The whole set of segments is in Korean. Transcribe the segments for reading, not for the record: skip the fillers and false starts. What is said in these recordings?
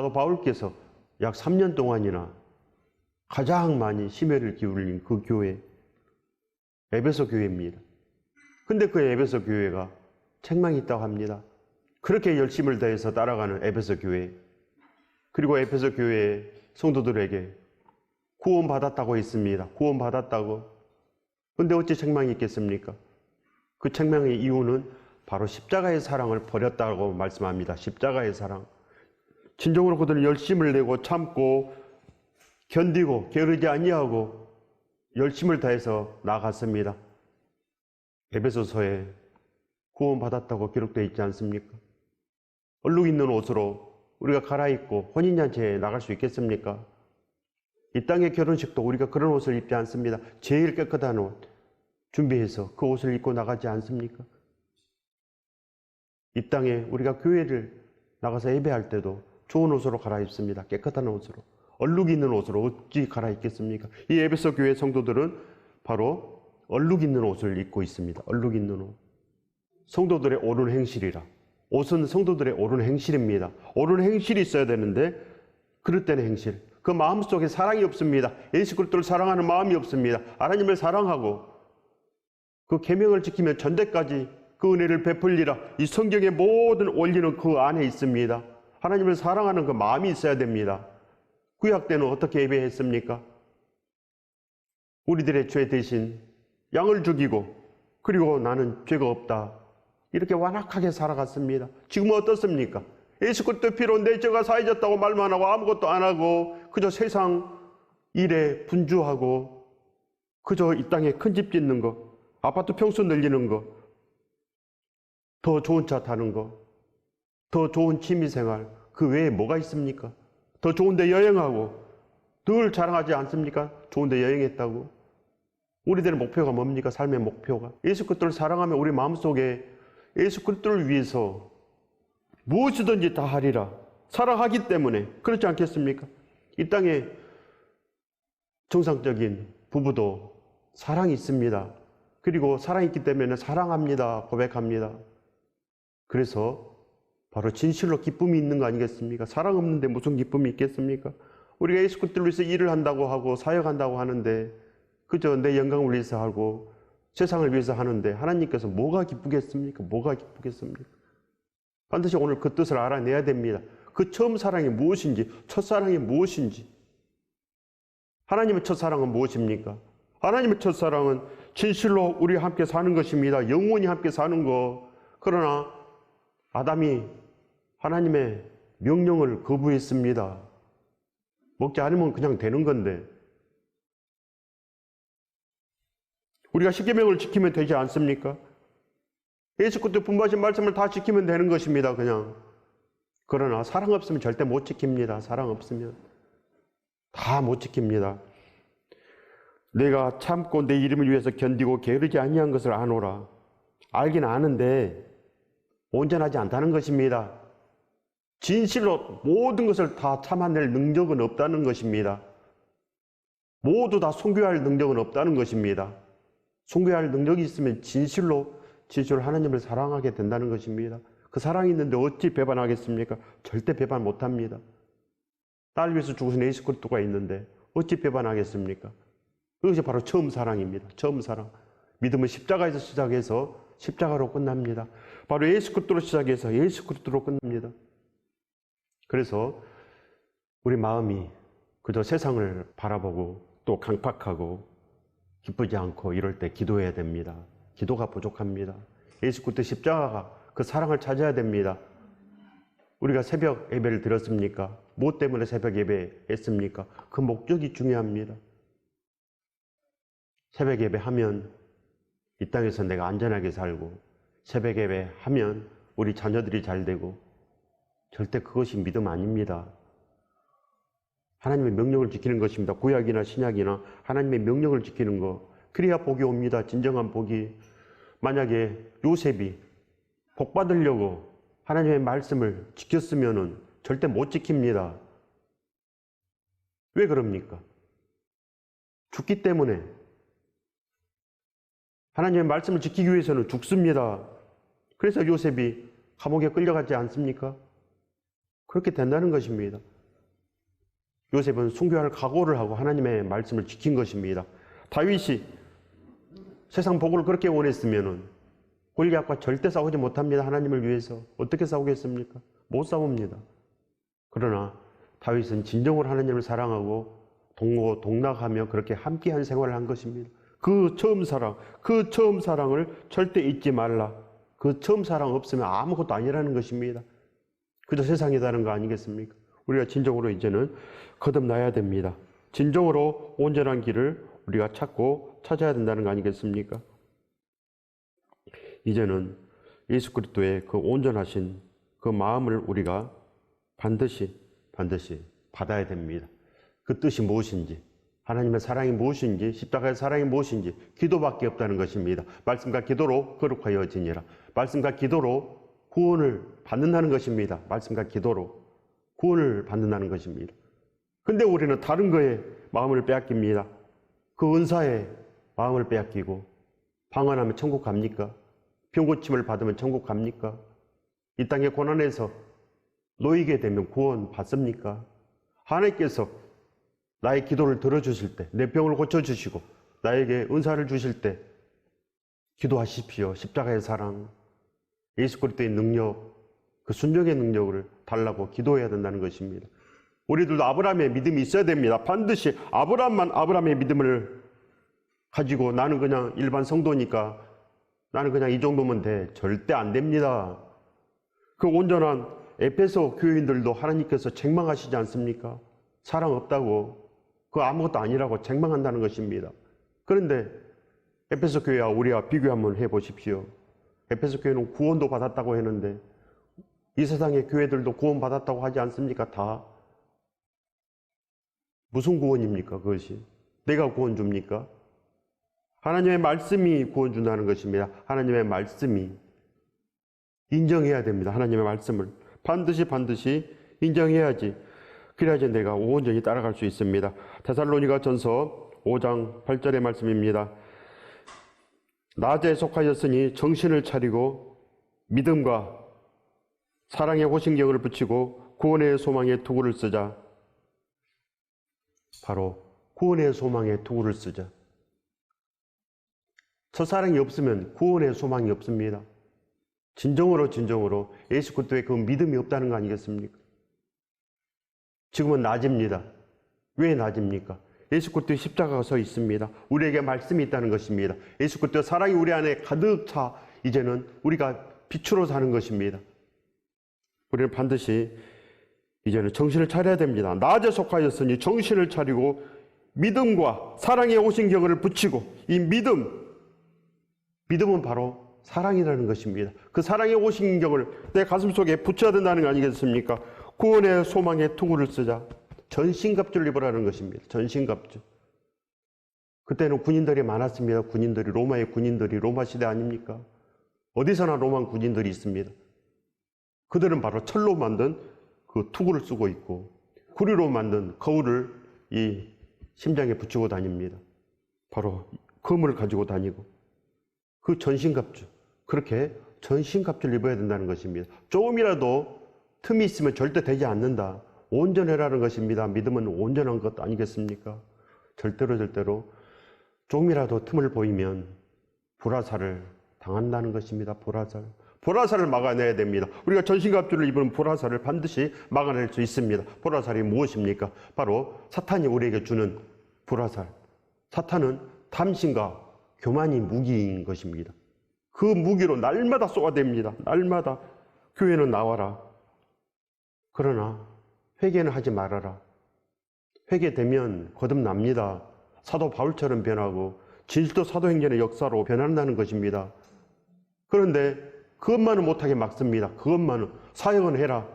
사도 바울께서 약 3년 동안이나 가장 많이 심혈을 기울인 그 교회, 에베소 교회입니다. 근데 그 에베소 교회가 책망이 있다고 합니다. 그렇게 열심을 다해서 따라가는 에베소 교회, 그리고 에베소 교회의 성도들에게 구원받았다고 했습니다. 구원받았다고. 근데 어찌 책망이 있겠습니까? 그 책망의 이유는 바로 십자가의 사랑을 버렸다고 말씀합니다. 십자가의 사랑. 진정으로 그들은 열심을 내고 참고 견디고 게으르지 아니하고 열심을 다해서 나아갔습니다. 에베소서에 구원받았다고 기록되어 있지 않습니까? 얼룩 있는 옷으로 우리가 갈아입고 혼인잔치에 나갈 수 있겠습니까? 이 땅의 결혼식도 우리가 그런 옷을 입지 않습니다. 제일 깨끗한 옷 준비해서 그 옷을 입고 나가지 않습니까? 이 땅에 우리가 교회를 나가서 예배할 때도 좋은 옷으로 갈아입습니다. 깨끗한 옷으로. 얼룩 있는 옷으로 어찌 갈아입겠습니까? 이 에베소 교회 성도들은 바로 얼룩 있는 옷을 입고 있습니다. 얼룩 있는 옷. 성도들의 옳은 행실이라. 옷은 성도들의 옳은 행실입니다. 옳은 행실이 있어야 되는데 그릇된 행실. 그 마음속에 사랑이 없습니다. 예수 그리스도를 사랑하는 마음이 없습니다. 하나님을 사랑하고 그 계명을 지키면 전대까지 그 은혜를 베풀리라. 이 성경의 모든 원리는 그 안에 있습니다. 하나님을 사랑하는 그 마음이 있어야 됩니다. 구약 때는 어떻게 예배했습니까? 우리들의 죄 대신 양을 죽이고 그리고 나는 죄가 없다. 이렇게 완악하게 살아갔습니다. 지금은 어떻습니까? 예수 그리스도 피로 내 죄가 사해졌다고 말만 하고 아무것도 안 하고 그저 세상 일에 분주하고 그저 이 땅에 큰 집 짓는 거, 아파트 평수 늘리는 거, 더 좋은 차 타는 거, 더 좋은 취미생활, 그 외에 뭐가 있습니까? 더 좋은 데 여행하고 늘 자랑하지 않습니까? 좋은 데 여행했다고. 우리들의 목표가 뭡니까? 삶의 목표가. 예수 그리스도를 사랑하면 우리 마음속에 예수 그리스도를 위해서 무엇이든지 다 하리라. 사랑하기 때문에. 그렇지 않겠습니까? 이 땅에 정상적인 부부도 사랑이 있습니다. 그리고 사랑이 있기 때문에 사랑합니다. 고백합니다. 그래서 바로 진실로 기쁨이 있는 거 아니겠습니까? 사랑 없는데 무슨 기쁨이 있겠습니까? 우리가 예수 그리스도를 위해서 일을 한다고 하고 사역한다고 하는데 그저 내 영광을 위해서 하고 세상을 위해서 하는데 하나님께서 뭐가 기쁘겠습니까? 뭐가 기쁘겠습니까? 반드시 오늘 그 뜻을 알아내야 됩니다. 그 처음 사랑이 무엇인지, 첫사랑이 무엇인지. 하나님의 첫사랑은 무엇입니까? 하나님의 첫사랑은 진실로 우리와 함께 사는 것입니다. 영원히 함께 사는 것. 그러나 아담이 하나님의 명령을 거부했습니다. 먹지 않으면 그냥 되는 건데 우리가 십계명을 지키면 되지 않습니까? 예수 그리스도 분부하신 말씀을 다 지키면 되는 것입니다. 그냥. 그러나 사랑 없으면 절대 못 지킵니다. 사랑 없으면 다 못 지킵니다. 내가 참고 내 이름을 위해서 견디고 게으르지 아니한 것을 아노라. 알긴 아는데 온전하지 않다는 것입니다. 진실로 모든 것을 다 참아낼 능력은 없다는 것입니다. 모두 다 순교할 능력은 없다는 것입니다. 순교할 능력이 있으면 진실로 하나님을 사랑하게 된다는 것입니다. 그 사랑이 있는데 어찌 배반하겠습니까? 절대 배반 못합니다. 딸 위해서 죽으신 예수 그리스도가 있는데 어찌 배반하겠습니까? 그것이 바로 처음 사랑입니다. 처음 사랑. 믿음은 십자가에서 시작해서 십자가로 끝납니다. 바로 예수 그리스도로 시작해서 예수 그리스도로 끝납니다. 그래서 우리 마음이 그저 세상을 바라보고 또 강팍하고 기쁘지 않고 이럴 때 기도해야 됩니다. 기도가 부족합니다. 예수 그리스도 십자가가 그 사랑을 찾아야 됩니다. 우리가 새벽 예배를 드렸습니까? 무엇 때문에 새벽 예배했습니까? 그 목적이 중요합니다. 새벽 예배하면 이 땅에서 내가 안전하게 살고 새벽 예배하면 우리 자녀들이 잘 되고 절대 그것이 믿음 아닙니다. 하나님의 명령을 지키는 것입니다. 구약이나 신약이나 하나님의 명령을 지키는 것. 그래야 복이 옵니다. 진정한 복이. 만약에 요셉이 복 받으려고 하나님의 말씀을 지켰으면 절대 못 지킵니다. 왜 그럽니까? 죽기 때문에. 하나님의 말씀을 지키기 위해서는 죽습니다. 그래서 요셉이 감옥에 끌려가지 않습니까? 그렇게 된다는 것입니다. 요셉은 순교할 각오를 하고 하나님의 말씀을 지킨 것입니다. 다윗이 세상 복을 그렇게 원했으면 골리앗과 절대 싸우지 못합니다. 하나님을 위해서. 어떻게 싸우겠습니까? 못 싸웁니다. 그러나 다윗은 진정으로 하나님을 사랑하고 동고동락하며 그렇게 함께한 생활을 한 것입니다. 그 처음 사랑을 절대 잊지 말라. 그 처음 사랑 없으면 아무것도 아니라는 것입니다. 그저 세상이다는 거 아니겠습니까? 우리가 진정으로 이제는 거듭나야 됩니다. 진정으로 온전한 길을 우리가 찾아야 된다는 거 아니겠습니까? 이제는 예수 그리스도의 그 온전하신 그 마음을 우리가 반드시 받아야 됩니다. 그 뜻이 무엇인지, 하나님의 사랑이 무엇인지, 십자가의 사랑이 무엇인지 기도밖에 없다는 것입니다. 말씀과 기도로 거룩하여지니라. 말씀과 기도로 구원을 받는다는 것입니다. 말씀과 기도로 구원을 받는다는 것입니다. 근데 우리는 다른 거에 마음을 빼앗깁니다. 그 은사에 마음을 빼앗기고 방언하면 천국 갑니까? 병 고침을 받으면 천국 갑니까? 이 땅의 고난에서 놓이게 되면 구원 받습니까? 하나님께서 나의 기도를 들어주실 때, 내 병을 고쳐주시고 나에게 은사를 주실 때 기도하십시오. 십자가의 사랑, 예수 그리스도의 능력, 그 순종의 능력을 달라고 기도해야 된다는 것입니다. 우리들도 아브라함의 믿음이 있어야 됩니다. 반드시 아브라함의 믿음을 가지고 나는 그냥 일반 성도니까 나는 그냥 이 정도면 돼. 절대 안 됩니다. 그 온전한 에베소 교인들도 하나님께서 책망하시지 않습니까? 사랑 없다고, 그거 아무것도 아니라고 책망한다는 것입니다. 그런데 에베소 교회와 우리와 비교 한번 해보십시오. 에베소 교회는 구원도 받았다고 했는데 이 세상의 교회들도 구원 받았다고 하지 않습니까? 다. 무슨 구원입니까? 그것이. 내가 구원 줍니까? 하나님의 말씀이 구원 준다는 것입니다. 하나님의 말씀이. 인정해야 됩니다. 하나님의 말씀을. 반드시 인정해야지. 그래야지 내가 온전히 따라갈 수 있습니다. 데살로니가 전서 5장 8절의 말씀입니다. 낮에 속하였으니 정신을 차리고 믿음과 사랑의 호신경을 붙이고 구원의 소망의 투구를 쓰자. 바로 구원의 소망의 투구를 쓰자. 첫사랑이 없으면 구원의 소망이 없습니다. 진정으로 예수 그리스도의 그 믿음이 없다는 거 아니겠습니까? 지금은 낮입니다. 왜 낮입니까? 예수 그리스도의 십자가가 서 있습니다. 우리에게 말씀이 있다는 것입니다. 예수 그리스도의 사랑이 우리 안에 가득 차 이제는 우리가 빛으로 사는 것입니다. 우리는 반드시 이제는 정신을 차려야 됩니다. 낮에 속하였으니 정신을 차리고 믿음과 사랑의 호신경을 붙이고 이 믿음은 바로 사랑이라는 것입니다. 그 사랑의 호신경을 내 가슴 속에 붙여야 된다는 거 아니겠습니까? 구원의 소망의 투구를 쓰자. 전신갑주를 입으라는 것입니다. 전신갑주. 그때는 군인들이 많았습니다. 로마의 군인들이 로마 시대 아닙니까? 어디서나 로마 군인들이 있습니다. 그들은 바로 철로 만든 그 투구를 쓰고 있고 구리로 만든 거울을 이 심장에 붙이고 다닙니다. 바로 검을 가지고 다니고 그 전신갑주. 그렇게 전신갑주를 입어야 된다는 것입니다. 조금이라도 틈이 있으면 절대 되지 않는다. 온전해라는 것입니다. 믿음은 온전한 것 아니겠습니까? 절대로 조금이라도 틈을 보이면 불화살을 당한다는 것입니다. 불화살을 막아내야 됩니다. 우리가 전신갑주를 입은 불화살을 반드시 막아낼 수 있습니다. 불화살이 무엇입니까? 바로 사탄이 우리에게 주는 불화살. 사탄은 탐심과 교만이 무기인 것입니다. 그 무기로 날마다 쏘아댑니다. 날마다 교회는 나와라. 그러나 회개는 하지 말아라. 회개되면 거듭납니다. 사도 바울처럼 변하고 진실도 사도행전의 역사로 변한다는 것입니다. 그런데 그것만은 못하게 막습니다. 그것만은 사역은 해라.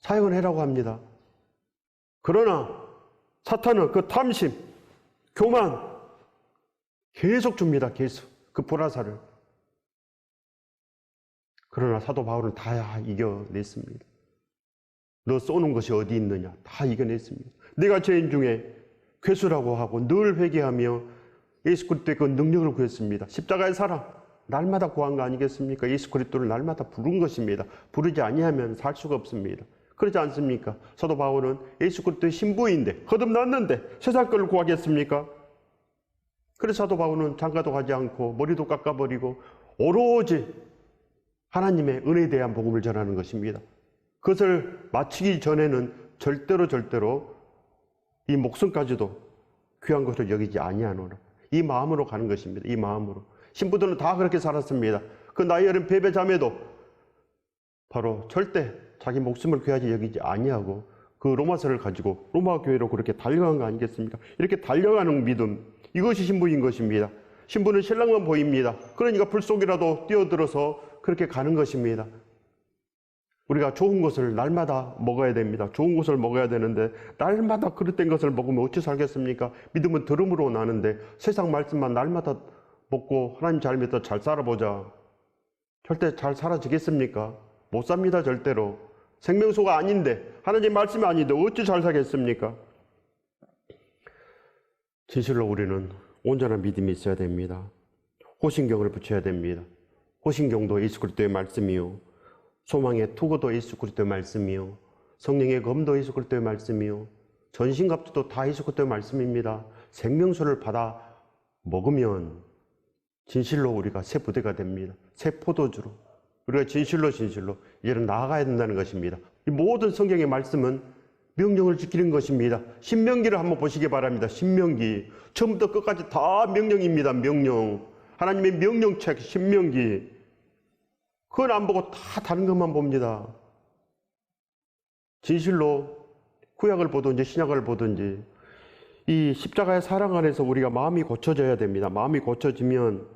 사역은 해라고 합니다. 그러나 사탄은 그 탐심, 교만 계속 줍니다. 계속 그 불화살을. 그러나 사도 바울은 다 이겨냈습니다. 너 쏘는 것이 어디 있느냐? 다 이겨냈습니다. 내가 죄인 중에 괴수라고 하고 늘 회개하며 예수 그리스도의 그 능력을 구했습니다. 십자가의 사랑 날마다 구한 거 아니겠습니까? 예수 그리스도를 날마다 부른 것입니다. 부르지 아니하면 살 수가 없습니다. 그렇지 않습니까? 사도 바울은 예수 그리스도의 신부인데 거듭났는데 세상 걸 구하겠습니까? 그래서 사도 바울은 장가도 가지 않고 머리도 깎아버리고 오로지 하나님의 은혜에 대한 복음을 전하는 것입니다. 그것을 마치기 전에는 절대로 이 목숨까지도 귀한 것을 여기지 아니하노라. 이 마음으로 가는 것입니다. 이 마음으로. 신부들은 다 그렇게 살았습니다. 그 나이 어린 베베 자매도 바로 절대 자기 목숨을 귀하게 여기지 아니하고 그 로마서를 가지고 로마 교회로 그렇게 달려간 거 아니겠습니까? 이렇게 달려가는 믿음, 이것이 신부인 것입니다. 신부는 신랑만 보입니다. 그러니까 불 속이라도 뛰어들어서 그렇게 가는 것입니다. 우리가 좋은 것을 날마다 먹어야 됩니다. 좋은 것을 먹어야 되는데 날마다 그릇된 것을 먹으면 어찌 살겠습니까? 믿음은 들음으로 나는데 세상 말씀만 날마다 먹고 하나님 잘 믿어 잘 살아보자. 절대 잘 살아지겠습니까? 못 삽니다. 절대로. 생명수가 아닌데 하나님 말씀이 아닌데 어찌 잘 살겠습니까? 진실로 우리는 온전한 믿음이 있어야 됩니다. 호신경을 붙여야 됩니다. 호신경도 예수 그리스도의 말씀이요, 소망의 투구도 예수 그리스도의 말씀이요, 성령의 검도 예수 그리스도의 말씀이요, 전신갑주도 다 예수 그리스도의 말씀입니다. 생명수를 받아 먹으면 진실로 우리가 새 부대가 됩니다. 새 포도주로 우리가 진실로 이제는 나아가야 된다는 것입니다. 이 모든 성경의 말씀은 명령을 지키는 것입니다. 신명기를 한번 보시기 바랍니다. 신명기 처음부터 끝까지 다 명령입니다. 명령. 하나님의 명령책 신명기. 그건 안 보고 다 다른 것만 봅니다. 진실로 구약을 보든지 신약을 보든지 이 십자가의 사랑 안에서 우리가 마음이 고쳐져야 됩니다. 마음이 고쳐지면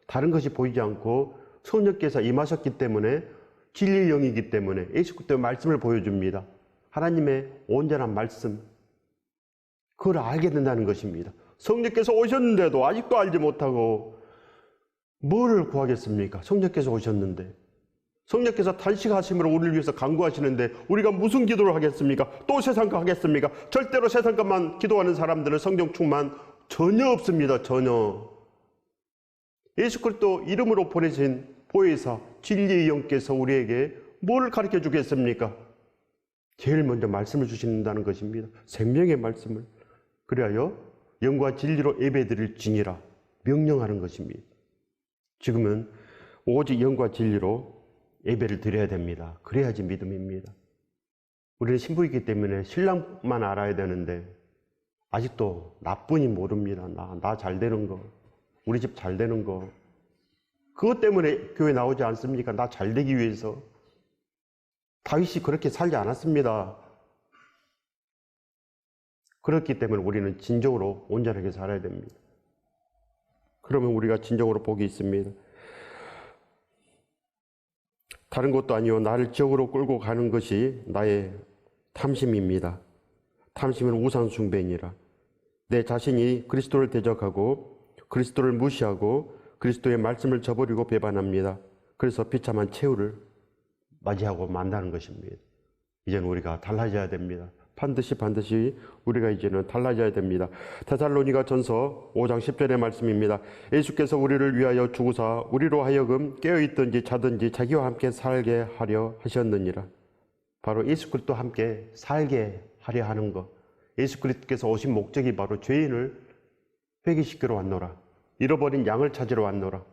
다른 것이 보이지 않고 성령께서 임하셨기 때문에 진리의 영이기 때문에 예수 그리스도의 말씀을 보여줍니다. 하나님의 온전한 말씀, 그걸 알게 된다는 것입니다. 성령께서 오셨는데도 아직도 알지 못하고 뭐를 구하겠습니까? 성령께서 오셨는데, 성령께서 탄식하심으로 우리를 위해서 간구하시는데 우리가 무슨 기도를 하겠습니까? 또 세상 거 하겠습니까? 절대로 세상 것만 기도하는 사람들은 성령 충만 전혀 없습니다. 전혀. 예수 그리스도 이름으로 보내신 보혜사 진리의 영께서 우리에게 뭘 가르쳐 주겠습니까? 제일 먼저 말씀을 주신다는 것입니다. 생명의 말씀을. 그리하여 영과 진리로 예배드릴지니라 명령하는 것입니다. 지금은 오직 영과 진리로 예배를 드려야 됩니다. 그래야지 믿음입니다. 우리는 신부이기 때문에 신랑만 알아야 되는데 아직도 나뿐이 모릅니다. 나 잘 되는 거, 우리 집 잘 되는 거. 그것 때문에 교회 나오지 않습니까? 나 잘 되기 위해서. 다윗이 그렇게 살지 않았습니다. 그렇기 때문에 우리는 진정으로 온전하게 살아야 됩니다. 그러면 우리가 진정으로 복이 있습니다. 다른 것도 아니요, 나를 지옥으로 끌고 가는 것이 나의 탐심입니다. 탐심은 우상 숭배니라. 내 자신이 그리스도를 대적하고 그리스도를 무시하고 그리스도의 말씀을 저버리고 배반합니다. 그래서 비참한 최후를 맞이하고 만다는 것입니다. 이제는 우리가 달라져야 됩니다. 반드시 우리가 이제는 달라져야 됩니다. 데살로니가 전서 5장 10절의 말씀입니다. 예수께서 우리를 위하여 죽으사 우리로 하여금 깨어있든지 자든지 자기와 함께 살게 하려 하셨느니라. 바로 예수 그리스도와 함께 살게 하려 하는 것. 예수 그리스도께서 오신 목적이 바로 죄인을 회개시키러 왔노라. 잃어버린 양을 찾으러 왔노라.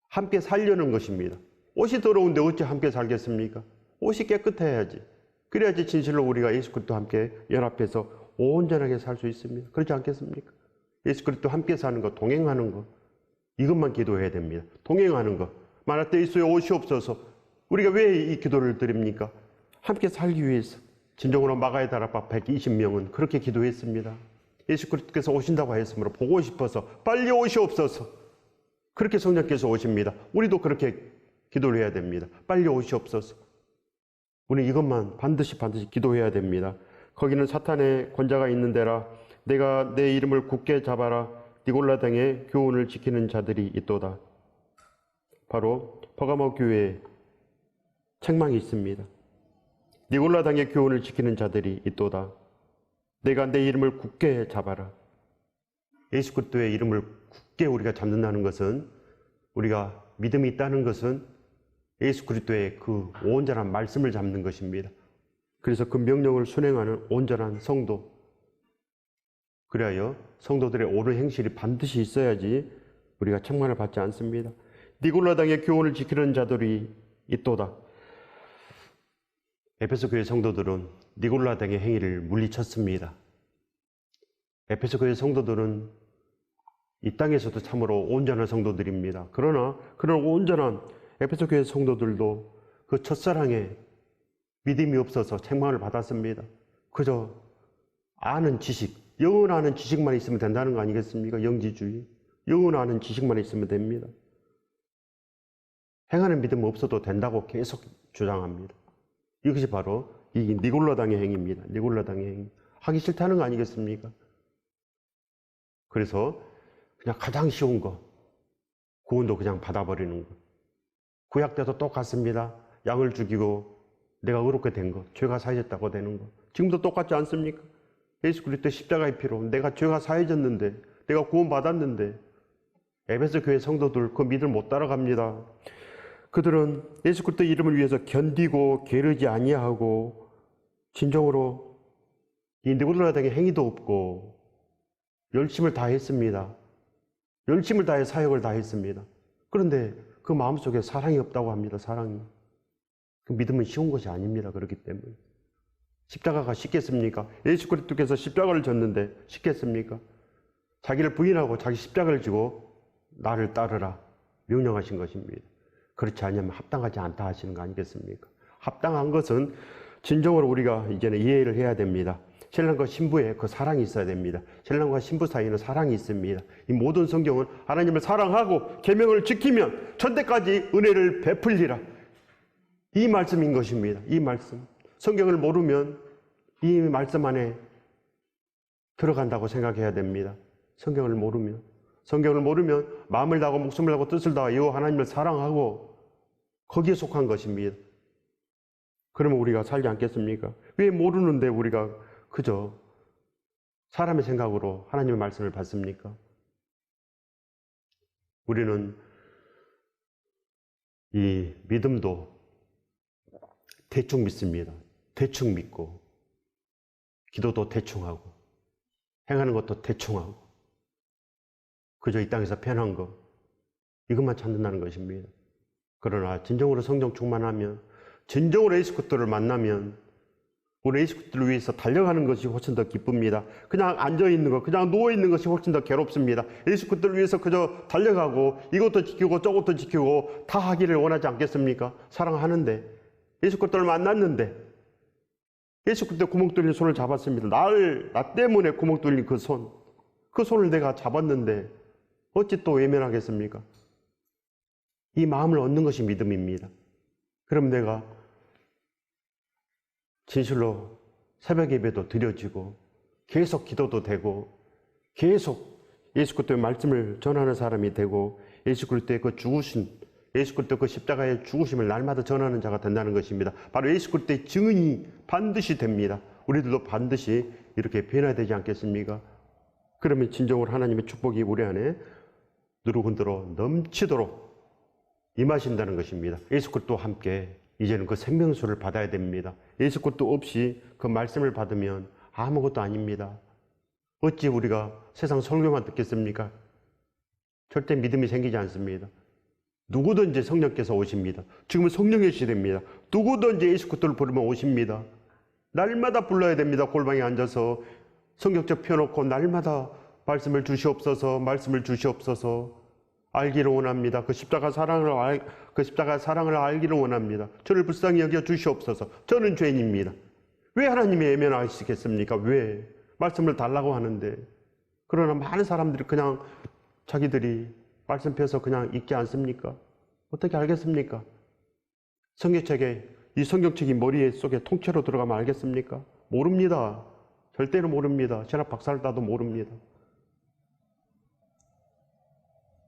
함께 살려는 것입니다. 옷이 더러운데 어찌 함께 살겠습니까? 옷이 깨끗해야지. 그래야지 진실로 우리가 예수 그리스도와 함께 연합해서 온전하게 살 수 있습니다. 그렇지 않겠습니까? 예수 그리스도와 함께 사는 것, 동행하는 것, 이것만 기도해야 됩니다. 동행하는 것. 만화 때 있어요 오시옵소서. 우리가 왜 이 기도를 드립니까? 함께 살기 위해서. 진정으로 마가의 다락방 120명은 그렇게 기도했습니다. 예수 그리스도께서 오신다고 하였으므로 보고 싶어서 빨리 오시옵소서. 그렇게 성령께서 오십니다. 우리도 그렇게 기도를 해야 됩니다. 빨리 오시옵소서. 우리는 이것만 반드시 기도해야 됩니다. 거기는 사탄의 권자가 있는 데라. 내가 내 이름을 굳게 잡아라. 니골라 당의 교훈을 지키는 자들이 있도다. 바로 퍼가모 교회에 책망이 있습니다. 니골라 당의 교훈을 지키는 자들이 있도다. 내가 내 이름을 굳게 잡아라. 예수 그리스도의 이름을 굳게 우리가 잡는다는 것은, 우리가 믿음이 있다는 것은 예수 그리스도의 그 온전한 말씀을 잡는 것입니다. 그래서 그 명령을 순행하는 온전한 성도, 그래야 성도들의 옳은 행실이 반드시 있어야지 우리가 책망을 받지 않습니다. 니골라당의 교훈을 지키는 자들이 있도다. 에베소 교회 성도들은 니골라당의 행위를 물리쳤습니다. 에베소 교회 성도들은 이 땅에서도 참으로 온전한 성도들입니다. 그러나 그런 온전한 에베소 교회 성도들도 그 첫사랑에 믿음이 없어서 책망을 받았습니다. 그저 아는 지식, 영을 아는 지식만 있으면 된다는 거 아니겠습니까? 영지주의. 영을 아는 지식만 있으면 됩니다. 행하는 믿음 없어도 된다고 계속 주장합니다. 이것이 바로 이 니골라당의 행위입니다. 니골라당의 행위. 하기 싫다는 거 아니겠습니까? 그래서 그냥 가장 쉬운 거, 구원도 그냥 받아버리는 거. 구약 때도 똑같습니다. 양을 죽이고 내가 의롭게 된 거, 죄가 사해졌다고 되는 거. 지금도 똑같지 않습니까? 예수 그리스도 십자가의 피로 내가 죄가 사해졌는데, 내가 구원받았는데, 에베소 교회 성도들 그 믿음 못 따라갑니다. 그들은 예수 그리스도 이름을 위해서 견디고 게으르지 아니하고 진정으로 이 니골라당의 행위도 없고 열심을 다했습니다. 열심을 다해 사역을 다했습니다. 그런데 그 마음속에 사랑이 없다고 합니다. 사랑이. 그 믿음은 쉬운 것이 아닙니다. 그렇기 때문에. 십자가가 쉽겠습니까? 예수 그리스도께서 십자가를 졌는데 쉽겠습니까? 자기를 부인하고 자기 십자가를 지고 나를 따르라 명령하신 것입니다. 그렇지 않으면 합당하지 않다 하시는 거 아니겠습니까? 합당한 것은 진정으로 우리가 이제는 이해를 해야 됩니다. 신랑과 신부의 그 사랑이 있어야 됩니다. 신랑과 신부 사이에는 사랑이 있습니다. 이 모든 성경은 하나님을 사랑하고 계명을 지키면 전대까지 은혜를 베풀리라. 이 말씀인 것입니다. 이 말씀. 성경을 모르면 이 말씀 안에 들어간다고 생각해야 됩니다. 성경을 모르면. 성경을 모르면 마음을 다하고 목숨을 다하고 뜻을 다하여 하나님을 사랑하고 거기에 속한 것입니다. 그러면 우리가 살지 않겠습니까? 왜 모르는데 우리가 그저 사람의 생각으로 하나님의 말씀을 받습니까? 우리는 이 믿음도 대충 믿습니다. 대충 믿고 기도도 대충 하고 행하는 것도 대충 하고 그저 이 땅에서 편한 거 이것만 찾는다는 것입니다. 그러나 진정으로 성령 충만하면 진정으로 예수 그리스도를 만나면 우리 예수 그리스도를 위해서 달려가는 것이 훨씬 더 기쁩니다. 그냥 앉아있는 것, 그냥 누워있는 것이 훨씬 더 괴롭습니다. 예수 그리스도를 위해서 그저 달려가고 이것도 지키고 저것도 지키고 다 하기를 원하지 않겠습니까? 사랑하는데 예수 그리스도를 만났는데 예수 그리스도 구멍 뚫린 손을 잡았습니다. 나 때문에 구멍 뚫린 그 손을 내가 잡았는데 어찌 또 외면하겠습니까? 이 마음을 얻는 것이 믿음입니다. 그럼 내가 진실로 새벽 예배도 드려지고 계속 기도도 되고 계속 예수 그리스도의 말씀을 전하는 사람이 되고 예수 그리스도의 그 죽으신 예수 그리스도 그 십자가의 죽으심을 날마다 전하는 자가 된다는 것입니다. 바로 예수 그리스도의 증인이 반드시 됩니다. 우리들도 반드시 이렇게 변화되지 않겠습니까? 그러면 진정으로 하나님의 축복이 우리 안에 누르군대로 넘치도록 임하신다는 것입니다. 예수 그리스도와 함께 이제는 그 생명수를 받아야 됩니다. 예수 그리스도 없이 그 말씀을 받으면 아무것도 아닙니다. 어찌 우리가 세상 설교만 듣겠습니까? 절대 믿음이 생기지 않습니다. 누구든지 성령께서 오십니다. 지금은 성령의 시대입니다. 누구든지 예수 그리스도를 부르면 오십니다. 날마다 불러야 됩니다. 골방에 앉아서 성경책 펴놓고 날마다 말씀을 주시옵소서 알기를 원합니다. 그 십자가 사랑을 알기를 원합니다. 저를 불쌍히 여겨 주시옵소서. 저는 죄인입니다. 왜 하나님이 외면하시겠습니까? 왜? 말씀을 달라고 하는데. 그러나 많은 사람들이 그냥 자기들이 말씀 펴서 그냥 읽지 않습니까? 어떻게 알겠습니까? 이 성경책이 머리 속에 통째로 들어가면 알겠습니까? 모릅니다. 절대로 모릅니다. 신학 박사를 따도 모릅니다.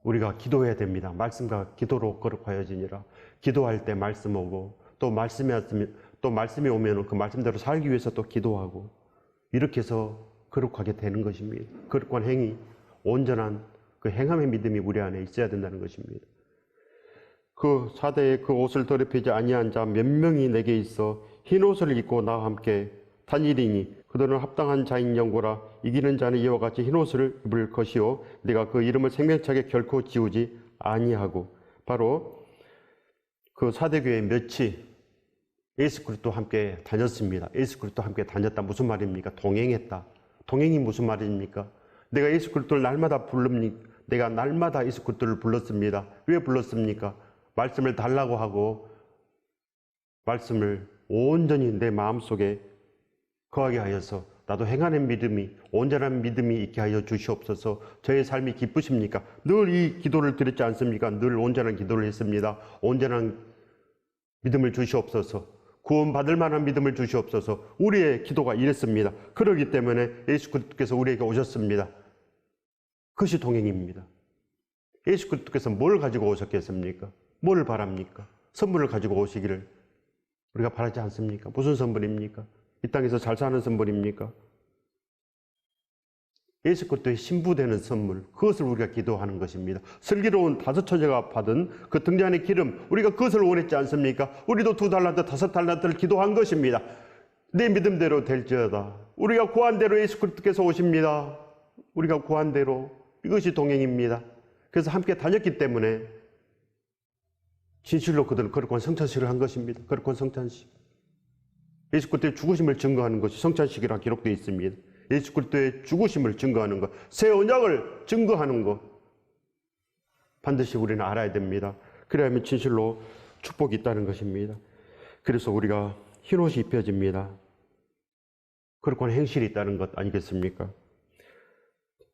우리가 기도해야 됩니다. 말씀과 기도로 거룩하여지니라. 기도할 때 말씀 오고 또 말씀이 오면 그 말씀대로 살기 위해서 또 기도하고 이렇게 해서 거룩하게 되는 것입니다. 거룩한 행위, 온전한 그 행함의 믿음이 우리 안에 있어야 된다는 것입니다. 그 사대에 그 옷을 더럽히지 아니한 자 몇 명이 내게 있어 흰옷을 입고 나와 함께 다니리니 그들은 합당한 자인 영고라. 이기는 자는 이와 같이 흰옷을 입을 것이요 내가 그 이름을 생명책에 결코 지우지 아니하고. 바로 그 사대교회 몇이 예수 그리스도와 함께 다녔습니다. 예수 그리스도와 함께 다녔다 무슨 말입니까? 동행했다. 동행이 무슨 말입니까? 내가 예수 그리스도를 날마다 부릅니까? 내가 날마다 예수 그리스도를 불렀습니다. 왜 불렀습니까? 말씀을 달라고 하고 말씀을 온전히 내 마음속에 거하게 하여서 나도 행하는 믿음이, 온전한 믿음이 있게 하여 주시옵소서. 저의 삶이 기쁘십니까? 늘 이 기도를 드렸지 않습니까? 늘 온전한 기도를 했습니다. 온전한 믿음을 주시옵소서. 구원받을 만한 믿음을 주시옵소서. 우리의 기도가 이랬습니다. 그렇기 때문에 예수 그리스도께서 우리에게 오셨습니다. 그것이 동행입니다. 예수 그리스도께서 뭘 가지고 오셨겠습니까? 뭘 바랍니까? 선물을 가지고 오시기를 우리가 바라지 않습니까? 무슨 선물입니까? 이 땅에서 잘 사는 선물입니까? 예수 그리스도의 신부되는 선물, 그것을 우리가 기도하는 것입니다. 슬기로운 다섯 처제가 받은 그 등잔의 기름, 우리가 그것을 원했지 않습니까? 우리도 2달란트, 5달란트를 기도한 것입니다. 내 믿음대로 될지어다. 우리가 구한 대로 예수 그리스도께서 오십니다. 우리가 구한 대로. 이것이 동행입니다. 그래서 함께 다녔기 때문에 진실로 그들은 거룩한 성찬식을 한 것입니다. 거룩한 성찬식. 예수 그리스도의 죽으심을 증거하는 것이 성찬식이라 기록되어 있습니다. 예수 그리스도의 죽으심을 증거하는 것, 새 언약을 증거하는 것, 반드시 우리는 알아야 됩니다. 그래야만 진실로 축복이 있다는 것입니다. 그래서 우리가 흰옷이 입혀집니다. 거룩한 행실이 있다는 것 아니겠습니까?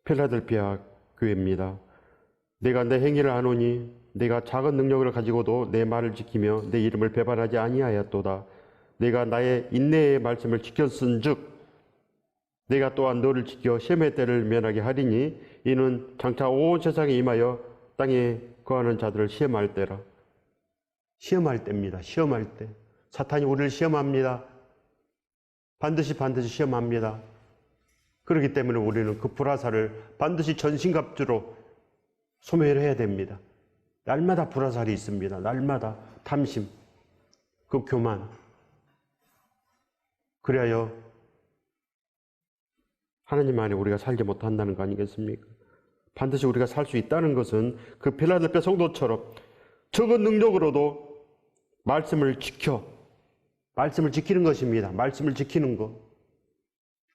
필라델피아 교회입니다. 내가 내 행위를 아노니 내가 작은 능력을 가지고도 내 말을 지키며 내 이름을 배반하지 아니하였도다. 내가 나의 인내의 말씀을 지켰은즉 내가 또한 너를 지켜 시험의 때를 면하게 하리니 이는 장차 온 세상에 임하여 땅에 거하는 자들을 시험할 때라. 시험할 때입니다. 시험할 때. 사탄이 우리를 시험합니다. 반드시 시험합니다. 그렇기 때문에 우리는 그 불화살을 반드시 전신갑주로 소멸을 해야 됩니다. 날마다 불화살이 있습니다. 날마다 탐심, 그 교만. 그래야 하나님 안에 우리가 살지 못한다는 거 아니겠습니까? 반드시 우리가 살 수 있다는 것은 그 필라델피아 성도처럼 적은 능력으로도 말씀을 지키는 것입니다. 말씀을 지키는 것.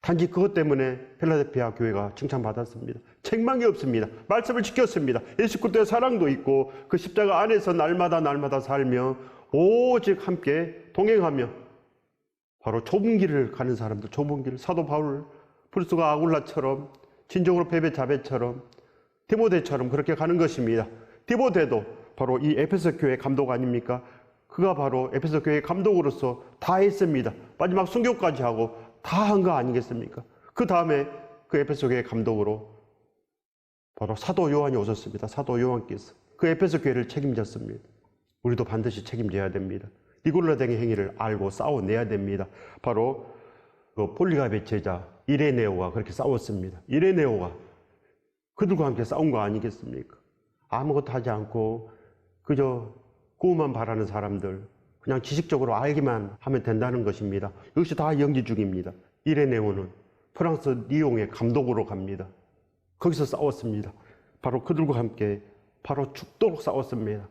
단지 그것 때문에 필라델피아 교회가 칭찬받았습니다. 책망이 없습니다. 말씀을 지켰습니다. 예수 그리스도의 사랑도 있고 그 십자가 안에서 날마다 살며 오직 함께 동행하며 바로 좁은 길을 가는 사람들, 좁은 길, 사도 바울, 브루스가 아굴라처럼 진정으로 베베 자베처럼 디모데처럼 그렇게 가는 것입니다. 디모데도 바로 이 에베소 교회 감독 아닙니까? 그가 바로 에베소 교회 감독으로서 다 했습니다. 마지막 순교까지 하고 다 한 거 아니겠습니까? 그 다음에 그 에베소 교회 감독으로 바로 사도 요한이 오셨습니다. 사도 요한께서 그 에베소 교회를 책임졌습니다. 우리도 반드시 책임져야 됩니다. 니골라댕의 행위를 알고 싸워내야 됩니다. 바로 그 폴리갑의 제자 이레네오가 그렇게 싸웠습니다. 이레네오가 그들과 함께 싸운 거 아니겠습니까? 아무것도 하지 않고 그저 구원만 바라는 사람들, 그냥 지식적으로 알기만 하면 된다는 것입니다. 이것이 다 영지주의입니다. 이레네오는 프랑스 리옹의 감독으로 갑니다. 거기서 싸웠습니다. 바로 그들과 함께 바로 죽도록 싸웠습니다.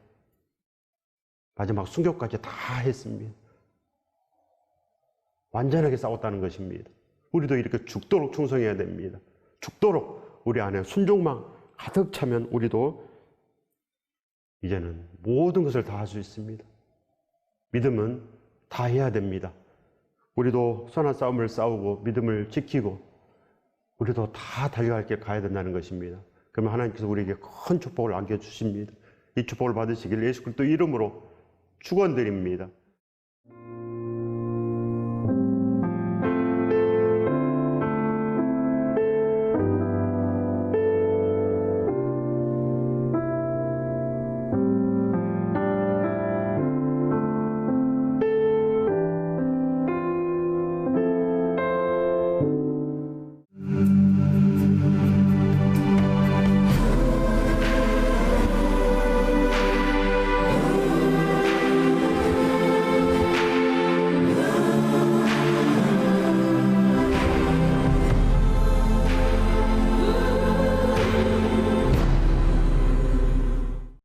마지막 순교까지 다 했습니다. 완전하게 싸웠다는 것입니다. 우리도 이렇게 죽도록 충성해야 됩니다. 죽도록 우리 안에 순종만 가득 차면 우리도 이제는 모든 것을 다 할 수 있습니다. 믿음은 다 해야 됩니다. 우리도 선한 싸움을 싸우고 믿음을 지키고 우리도 다 달려갈 길 가야 된다는 것입니다. 그러면 하나님께서 우리에게 큰 축복을 안겨주십니다. 이 축복을 받으시길 예수 그리스도 이름으로 축원드립니다.